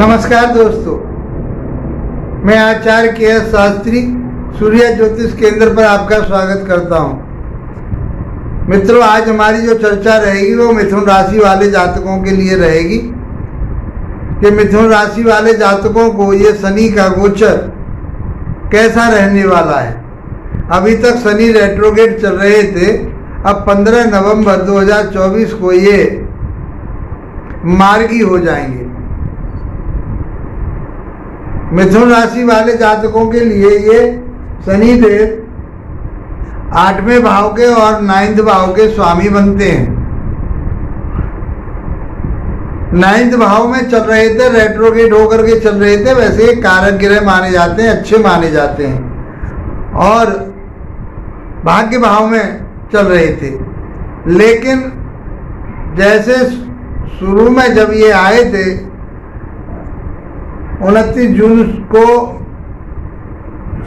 नमस्कार दोस्तों, मैं आचार्य के एस शास्त्री सूर्य ज्योतिष केंद्र पर आपका स्वागत करता हूं। मित्रों, आज हमारी जो चर्चा रहेगी वो मिथुन राशि वाले जातकों के लिए रहेगी कि मिथुन राशि वाले जातकों को ये शनि का गोचर कैसा रहने वाला है। अभी तक शनि रेट्रोगेट चल रहे थे, अब 15 नवंबर 2024 को ये मार्गी हो जाएंगे। मिथुन राशि वाले जातकों के लिए ये शनि देव 8वें भाव के और 9th भाव के स्वामी बनते हैं। 9th भाव में चल रहे थे, रेट्रोगेट होकर के चल रहे थे, वैसे कारक ग्रह माने जाते हैं, अच्छे माने जाते हैं और भाग्य भाव में चल रहे थे। लेकिन जैसे शुरू में जब ये आए थे 29 जून को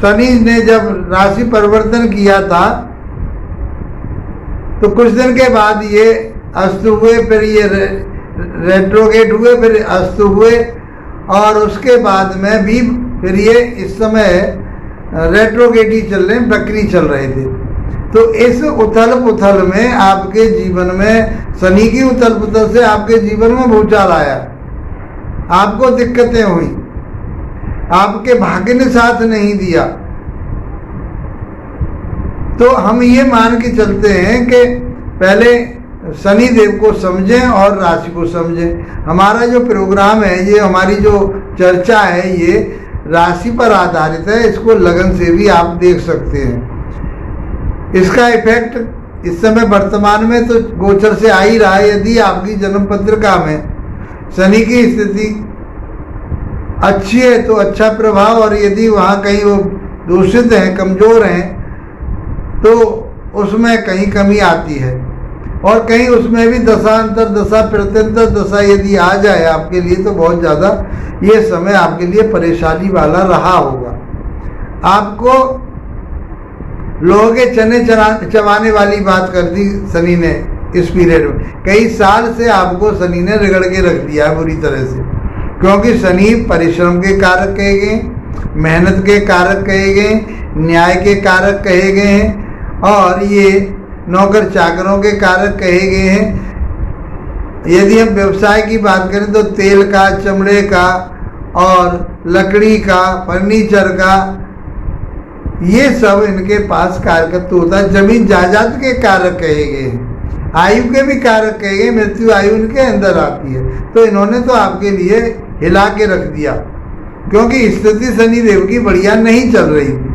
शनि ने जब राशि परिवर्तन किया था तो कुछ दिन के बाद ये अस्त हुए, फिर ये रेट्रोगेट हुए, फिर अस्त हुए और उसके बाद में भी फिर ये इस समय रेट्रोगेट ही चल रहे, बकरी चल रहे थे। तो इस उथल पुथल में आपके जीवन में, शनि की उथल पुथल से आपके जीवन में भूचाल आया, आपको दिक्कतें हुई, आपके भाग्य ने साथ नहीं दिया। तो हम ये मान के चलते हैं कि पहले शनि देव को समझें और राशि को समझें। हमारा जो प्रोग्राम है, ये हमारी जो चर्चा है, ये राशि पर आधारित है। इसको लगन से भी आप देख सकते हैं। इसका इफेक्ट इस समय वर्तमान में तो गोचर से आ ही रहा है। यदि आपकी जन्म पत्रिका में शनि की स्थिति अच्छी है तो अच्छा प्रभाव, और यदि वहाँ कहीं वो दूषित हैं, कमजोर हैं, तो उसमें कहीं कमी आती है। और कहीं उसमें भी दशा अंतर दशा प्रत्यंतर दशा यदि आ जाए आपके लिए तो बहुत ज़्यादा ये समय आपके लिए परेशानी वाला रहा होगा। आपको लोगों के चने चबाने वाली बात कर दी शनि ने इस पीरियड में। कई साल से आपको शनि ने रगड़ के रख दिया है बुरी तरह से, क्योंकि शनि परिश्रम के कारक कहे गए, मेहनत के कारक कहे गए, न्याय के कारक कहे गए हैं और ये नौकर चाकरों के कारक कहे गए हैं। यदि हम व्यवसाय की बात करें तो तेल का, चमड़े का और लकड़ी का, फर्नीचर का, ये सब इनके पास कारकत्व होता है। जमीन जायदाद के कारक कहे गए हैं, आयु के भी कारक कहे गए, मृत्यु आयु इनके अंदर आती है। तो इन्होंने तो आपके लिए हिला के रख दिया, क्योंकि स्थिति शनि देव की बढ़िया नहीं चल रही थी।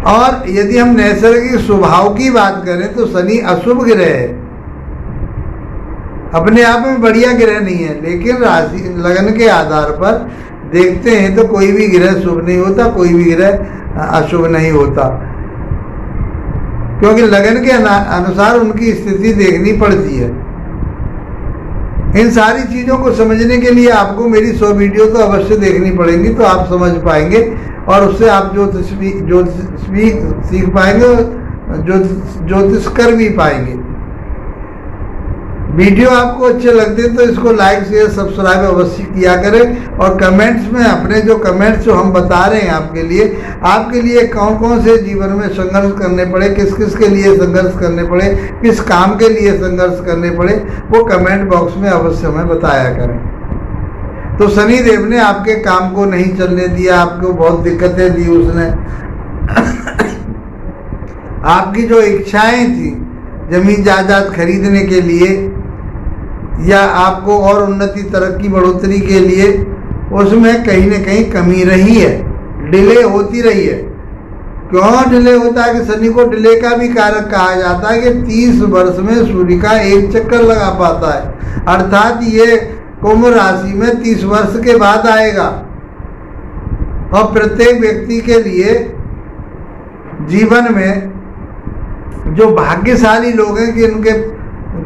और यदि हम नैसर्गिक स्वभाव की बात करें तो शनि अशुभ ग्रह है, अपने आप में बढ़िया ग्रह नहीं है। लेकिन राशि लगन के आधार पर देखते हैं तो कोई भी ग्रह शुभ नहीं होता, कोई भी ग्रह अशुभ नहीं होता, क्योंकि लगन के अनुसार उनकी स्थिति देखनी पड़ती है। इन सारी चीज़ों को समझने के लिए आपको मेरी 100 वीडियो तो अवश्य देखनी पड़ेंगी, तो आप समझ पाएंगे और उससे आप ज्योतिष भी सीख पाएंगे, ज्योतिष कर भी पाएंगे। वीडियो आपको अच्छे लगते हैं तो इसको लाइक शेयर सब्सक्राइब अवश्य किया करें और कमेंट्स में अपने जो कमेंट्स जो हम बता रहे हैं आपके लिए कौन कौन से जीवन में संघर्ष करने पड़े, किस किस के लिए संघर्ष करने पड़े, किस काम के लिए संघर्ष करने पड़े, वो कमेंट बॉक्स में अवश्य हमें बताया करें। तो शनि देव ने आपके काम को नहीं चलने दिया, आपको बहुत दिक्कतें दी उसने। आपकी जो इच्छाएं थी जमीन जायदाद खरीदने के लिए या आपको और उन्नति तरक्की बढ़ोतरी के लिए, उसमें कहीं न कहीं कमी रही है, डिले होती रही है। क्यों डिले होता है कि शनि को डिले का भी कारक कहा जाता है कि 30 वर्ष में सूर्य का एक चक्कर लगा पाता है, अर्थात ये कुंभ राशि में 30 वर्ष के बाद आएगा। और प्रत्येक व्यक्ति के लिए जीवन में जो भाग्यशाली लोग हैं कि इनके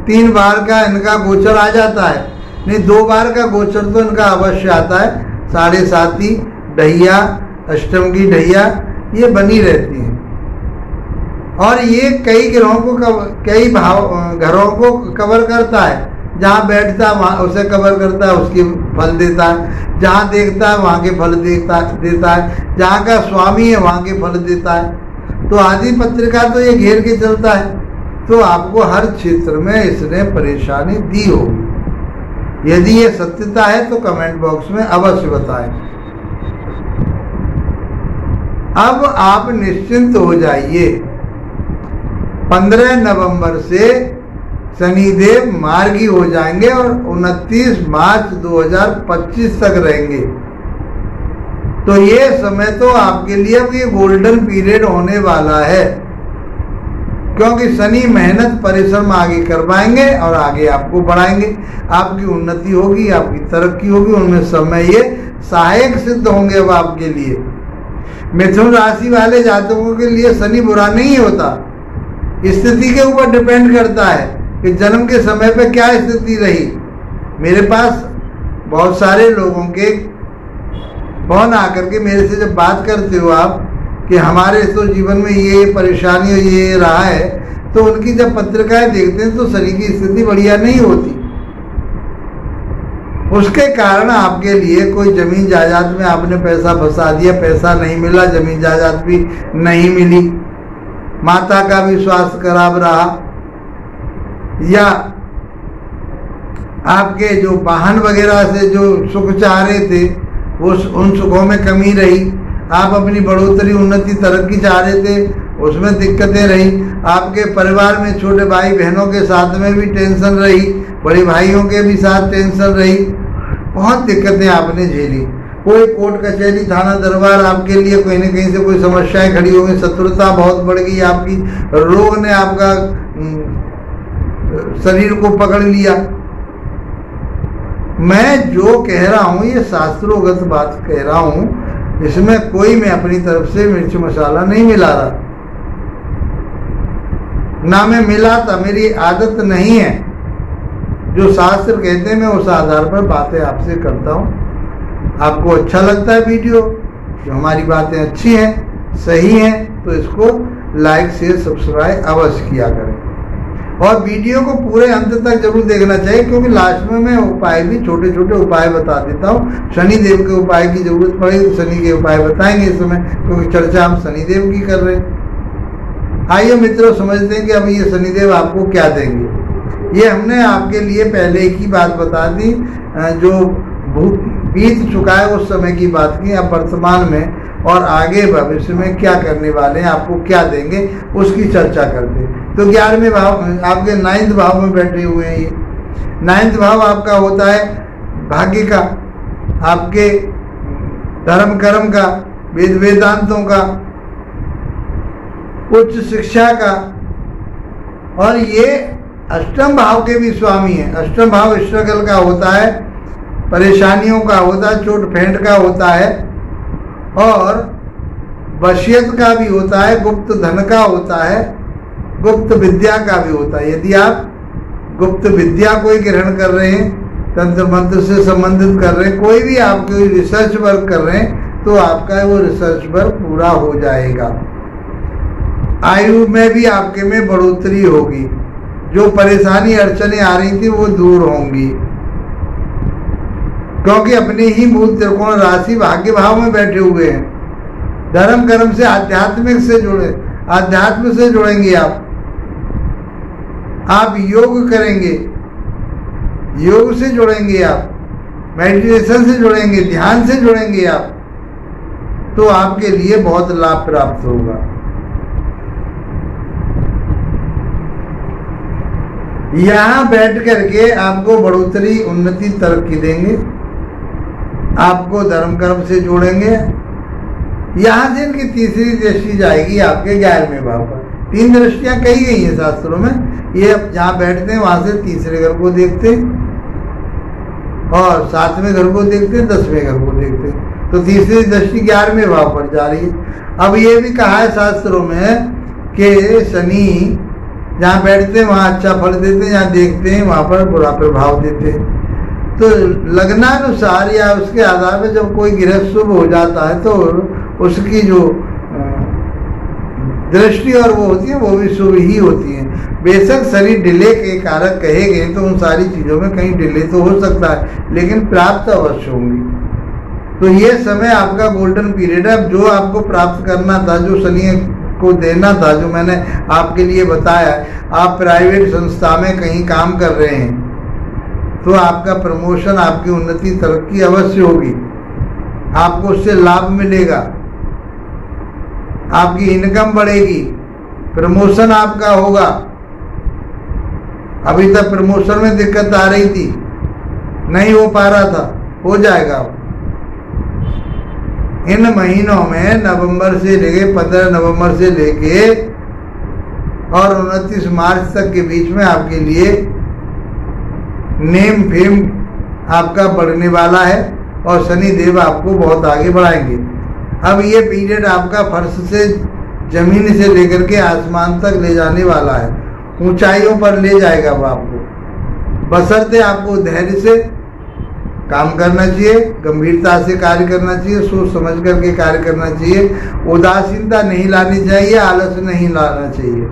3 बार का इनका गोचर आ जाता है, नहीं 2 बार का गोचर तो इनका अवश्य आता है। 7.5 ढैया, अष्टम की ढैया ये बनी रहती हैं और ये कई ग्रहों को घरों को कवर करता है। जहाँ बैठता है वहाँ उसे कवर करता है, उसकी फल देता है। जहाँ देखता है वहाँ के फल देता है। जहाँ का स्वामी है वहाँ के फल देता है। तो आदि पत्रिका तो ये घेर के चलता है। तो आपको हर क्षेत्र में इसने परेशानी दी होगी। यदि ये सत्यता है तो कमेंट बॉक्स में अवश्य बताएं। अब आप निश्चिंत हो जाइए। 15 नवंबर से शनिदेव मार्गी हो जाएंगे और 29 मार्च 2025 तक रहेंगे। तो ये समय तो आपके लिए अब ये गोल्डन पीरियड होने वाला है, क्योंकि शनि मेहनत परिश्रम आगे करवाएंगे और आगे आपको बढ़ाएंगे। आपकी उन्नति होगी, आपकी तरक्की होगी, उनमें समय ये सहायक सिद्ध होंगे अब आपके लिए। मिथुन राशि वाले जातकों के लिए शनि बुरा नहीं होता, स्थिति के ऊपर डिपेंड करता है कि जन्म के समय पे क्या स्थिति रही। मेरे पास बहुत सारे लोगों के फोन आकर के मेरे से जब बात करते हो आप कि हमारे तो जीवन में ये परेशानी और ये रहा है, तो उनकी जब पत्रिकाएं देखते हैं तो शनि की स्थिति बढ़िया नहीं होती। उसके कारण आपके लिए कोई जमीन जायदाद में आपने पैसा फंसा दिया, पैसा नहीं मिला, जमीन जायदाद भी नहीं मिली, माता का भी स्वास्थ्य खराब रहा, या आपके जो वाहन वगैरह से जो सुख चाह रहे थे वो उन सुखों में कमी रही, आप अपनी बढ़ोतरी उन्नति तरक्की चाह रहे थे उसमें दिक्कतें रही, आपके परिवार में छोटे भाई बहनों के साथ में भी टेंशन रही, बड़े भाइयों के भी साथ टेंशन रही, बहुत दिक्कतें आपने झेली। कोई कोर्ट कचहरी थाना दरबार आपके लिए कहीं न कहीं से कोई समस्याएं खड़ी हो गई, शत्रुता बहुत बढ़ गई आपकी, रोग ने आपका शरीर को पकड़ लिया। मैं जो कह रहा हूँ ये शास्त्रोगत बात कह रहा हूँ, इसमें कोई मैं अपनी तरफ से मिर्च मसाला नहीं मिला रहा, ना मैं मिलाता, मेरी आदत नहीं है। जो शास्त्र कहते हैं मैं उस आधार पर बातें आपसे करता हूँ। आपको अच्छा लगता है वीडियो, जो हमारी बातें अच्छी हैं, सही हैं, तो इसको लाइक शेयर सब्सक्राइब अवश्य किया करें और वीडियो को पूरे अंत तक जरूर देखना चाहिए, क्योंकि लास्ट में मैं उपाय भी छोटे छोटे उपाय बता देता हूँ। शनि देव के उपाय की जरूरत पड़ेगी तो शनि के उपाय बताएंगे इस समय, क्योंकि चर्चा हम शनि देव की कर रहे हैं। आइए मित्रों समझते हैं कि अब ये शनिदेव आपको क्या देंगे। ये हमने आपके लिए पहले ही बात बता दी, जो बीत चुका है उस समय की बात की। अब वर्तमान में और आगे भविष्य में क्या करने वाले हैं, आपको क्या देंगे, उसकी चर्चा करते हैं। तो 11वें भाव आपके 9th भाव में बैठे हुए हैं। ये 9th भाव आपका होता है भाग्य का, आपके धर्म कर्म का, वेद वेदांतों का, उच्च शिक्षा का, और ये अष्टम भाव के भी स्वामी है। अष्टम भाव स्ट्रगल का होता है, परेशानियों का होता है, चोट फेंट का होता है, और वशियत का भी होता है, गुप्त धन का होता है, गुप्त विद्या का भी होता है। यदि आप गुप्त विद्या कोई ग्रहण कर रहे हैं, तंत्र मंत्र से संबंधित कर रहे हैं, कोई भी आप कोई रिसर्च वर्क कर रहे हैं, तो आपका वो रिसर्च वर्क पूरा हो जाएगा। आयु में भी आपके में बढ़ोतरी होगी, जो परेशानी अड़चने आ रही थी वो दूर होंगी, क्योंकि अपनी ही मूल त्रिकोण राशि भाग्य भाव में बैठे हुए हैं। धर्म कर्म से आध्यात्मिक से जुड़े, आध्यात्म से जुड़ेंगे आप योग करेंगे, योग से जुड़ेंगे आप, मेडिटेशन से जुड़ेंगे, ध्यान से जुड़ेंगे आप, तो आपके लिए बहुत लाभ प्राप्त होगा। यहाँ बैठ करके आपको बढ़ोतरी उन्नति तरक्की देंगे, आपको धर्म कर्म से जोड़ेंगे। यहाँ से इनकी तीसरी दृष्टि जाएगी आपके 11वें भाव पर। 3 दृष्टियां कही गई हैं शास्त्रों में, ये अब जहाँ बैठते हैं वहां से तीसरे घर को देखते हैं, और 7वें घर को देखते हैं, 10वें घर को देखते हैं, तो तीसरी दृष्टि 11वें भाव पर जा रही है। अब ये भी कहा है शास्त्रों में कि शनि जहाँ बैठते हैं वहाँ अच्छा फल देते हैं, जहाँ देखते हैं वहाँ पर बुरा प्रभाव देते हैं। तो लग्नानुसार या उसके आधार पर जब कोई ग्रह शुभ हो जाता है तो उसकी जो दृष्टि और वो होती है वो भी शुभ ही होती है। बेशक शनि डिले के कारक कहे गए तो उन सारी चीज़ों में कहीं डिले तो हो सकता है, लेकिन प्राप्त अवश्य होंगी। तो ये समय आपका गोल्डन पीरियड है। जो आपको प्राप्त करना था, जो शनि को देना था, जो मैंने आपके लिए बताया, आप प्राइवेट संस्था में कहीं काम कर रहे हैं तो आपका प्रमोशन, आपकी उन्नति, तरक्की अवश्य होगी। आपको उससे लाभ मिलेगा, आपकी इनकम बढ़ेगी, प्रमोशन आपका होगा। अभी तक प्रमोशन में दिक्कत आ रही थी, नहीं हो पा रहा था, हो जाएगा। इन महीनों में नवंबर से लेके 15 नवंबर से लेके और 29 मार्च तक के बीच में आपके लिए नेम फेम आपका बढ़ने वाला है और शनि देव आपको बहुत आगे बढ़ाएंगे। अब ये पीरियड आपका फर्श से, जमीन से लेकर के आसमान तक ले जाने वाला है, ऊंचाइयों पर ले जाएगा वो आपको। बशर्ते आपको धैर्य से काम करना चाहिए, गंभीरता से कार्य करना चाहिए, सोच समझ करके कार्य करना चाहिए, उदासीनता नहीं लानी चाहिए, आलस नहीं लाना चाहिए।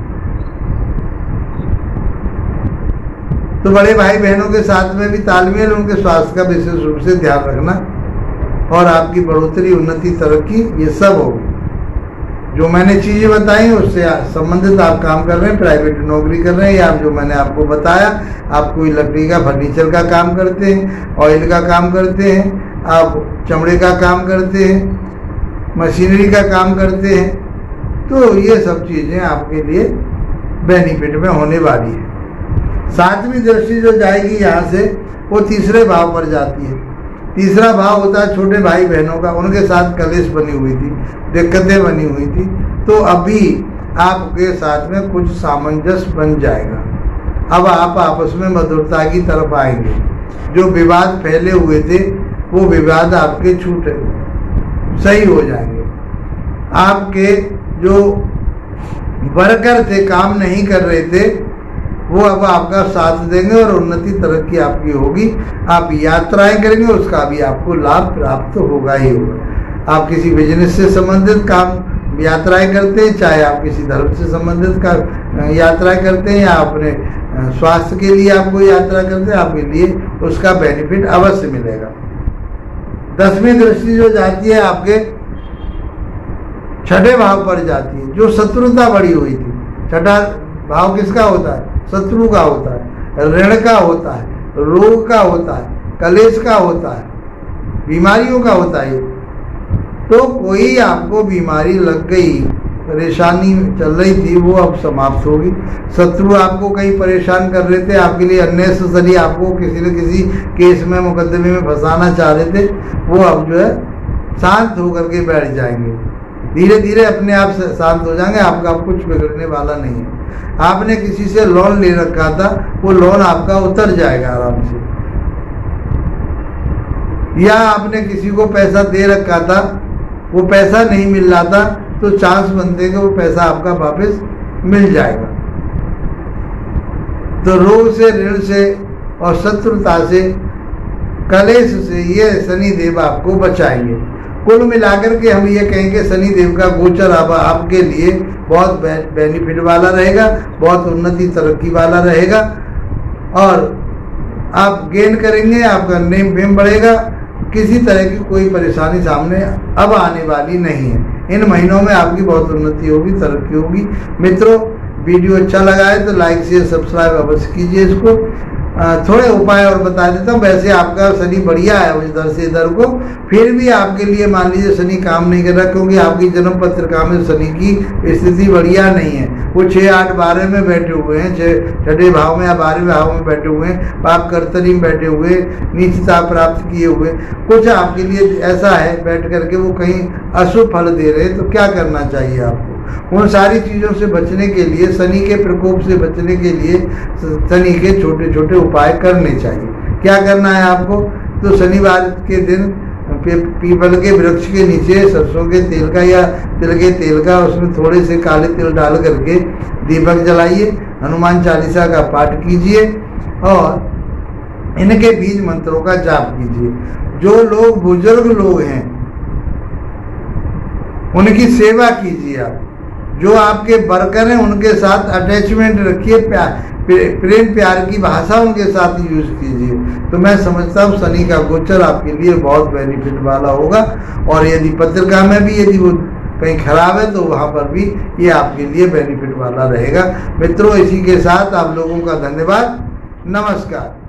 तो बड़े भाई बहनों के साथ में भी तालमेल, उनके स्वास्थ्य का विशेष रूप से ध्यान रखना और आपकी बढ़ोतरी, उन्नति, तरक्की ये सब होगी। जो मैंने चीज़ें बताई उससे संबंधित आप काम कर रहे हैं, प्राइवेट नौकरी कर रहे हैं, या जो मैंने आपको बताया, आप कोई लकड़ी का, फर्नीचर का काम करते हैं, ऑयल का काम करते हैं, आप चमड़े का काम करते हैं, मशीनरी का काम करते हैं, तो ये सब चीज़ें आपके लिए बेनिफिट में होने वाली है। 7वीं दृष्टि जो जाएगी यहाँ से वो तीसरे भाव पर जाती है। तीसरा भाव होता है छोटे भाई बहनों का, उनके साथ कलेश बनी हुई थी, दिक्कतें बनी हुई थी, तो अभी आपके साथ में कुछ सामंजस्य बन जाएगा। अब आप आपस में मधुरता की तरफ आएंगे। जो विवाद फैले हुए थे वो विवाद आपके छूटे, सही हो जाएंगे। आपके जो वर्कर थे, काम नहीं कर रहे थे, वो अब आपका साथ देंगे और उन्नति, तरक्की आपकी होगी। आप यात्राएं करेंगे, उसका भी आपको लाभ प्राप्त होगा ही होगा। आप किसी बिजनेस से संबंधित काम यात्राएं करते हैं, चाहे आप किसी धर्म से संबंधित का यात्राएं करते हैं, या अपने स्वास्थ्य के लिए आप कोई यात्रा करते हैं, आपके लिए उसका बेनिफिट अवश्य मिलेगा। 10वीं दृष्टि जो जाती है आपके छठे भाव पर जाती है, जो शत्रुता बढ़ी हुई थी। छठा भाव किसका होता है? शत्रु का होता है, ऋण का होता है, रोग का होता है, कलेश का होता है, बीमारियों का होता है। तो कोई आपको बीमारी लग गई, परेशानी चल रही थी, वो अब समाप्त होगी। शत्रु आपको कहीं परेशान कर रहे थे, आपके लिए अननेसेसरी आपको किसी न किसी केस में, मुकदमे में फंसाना चाह रहे थे, वो अब जो है शांत होकर के बैठ जाएंगे। धीरे धीरे अपने आप शांत हो जाएंगे। आपका कुछ बिगड़ने वाला नहीं है। आपने किसी से लोन ले रखा था, वो लोन आपका उतर जाएगा आराम से। या आपने किसी को पैसा दे रखा था, वो पैसा नहीं मिल रहा था, तो चांस बनते कि वो पैसा आपका वापस मिल जाएगा। तो रोग से, ऋण से और शत्रुता से, कलेश से ये शनि देव आपको बचाएंगे। कुल मिलाकर के हम ये कहेंगे शनि देव का गोचर अब आपके लिए बहुत बेनिफिट वाला रहेगा, बहुत उन्नति, तरक्की वाला रहेगा और आप गेन करेंगे, आपका नेम फेम बढ़ेगा। किसी तरह की कोई परेशानी सामने अब आने वाली नहीं है। इन महीनों में आपकी बहुत उन्नति होगी, तरक्की होगी। मित्रों, वीडियो अच्छा लगा है तो लाइक शेयर सब्सक्राइब अवश्य कीजिए। इसको थोड़े उपाय और बता देता हूँ। वैसे आपका शनि बढ़िया है इधर से इधर को, फिर भी आपके लिए मान लीजिए शनि काम नहीं कर रहा, क्योंकि आपकी जन्म पत्रिका में शनि की स्थिति बढ़िया नहीं है। वो 6, 8, 12 में बैठे हुए हैं, 6ठे भाव में या 12वें भाव में बैठे हुए हैं, पाप कर्तरी में बैठे हुए, नीचता प्राप्त किए हुए। कुछ आपके लिए ऐसा है बैठ करके वो कहीं अशुभ फल दे रहे हैं। तो क्या करना चाहिए आपको? उन सारी चीज़ों से बचने के लिए, शनि के प्रकोप से बचने के लिए शनि के छोटे छोटे उपाय करने चाहिए। क्या करना है आपको? तो शनिवार के दिन पीपल के वृक्ष के नीचे सरसों के तेल का या तिल के तेल का, उसमें थोड़े से काले तिल डाल करके दीपक जलाइए, हनुमान चालीसा का पाठ कीजिए और इनके बीज मंत्रों का जाप कीजिए। जो लोग बुजुर्ग लोग हैं उनकी सेवा कीजिए आप। जो आपके वर्कर हैं उनके साथ अटैचमेंट रखिए, प्रेम प्यार की भाषा उनके साथ यूज कीजिए। तो मैं समझता हूँ शनि का गोचर आपके लिए बहुत बेनिफिट वाला होगा। और यदि पत्रिका में भी यदि वो कहीं खराब है तो वहाँ पर भी ये आपके लिए बेनिफिट वाला रहेगा। मित्रों, इसी के साथ आप लोगों का धन्यवाद। नमस्कार।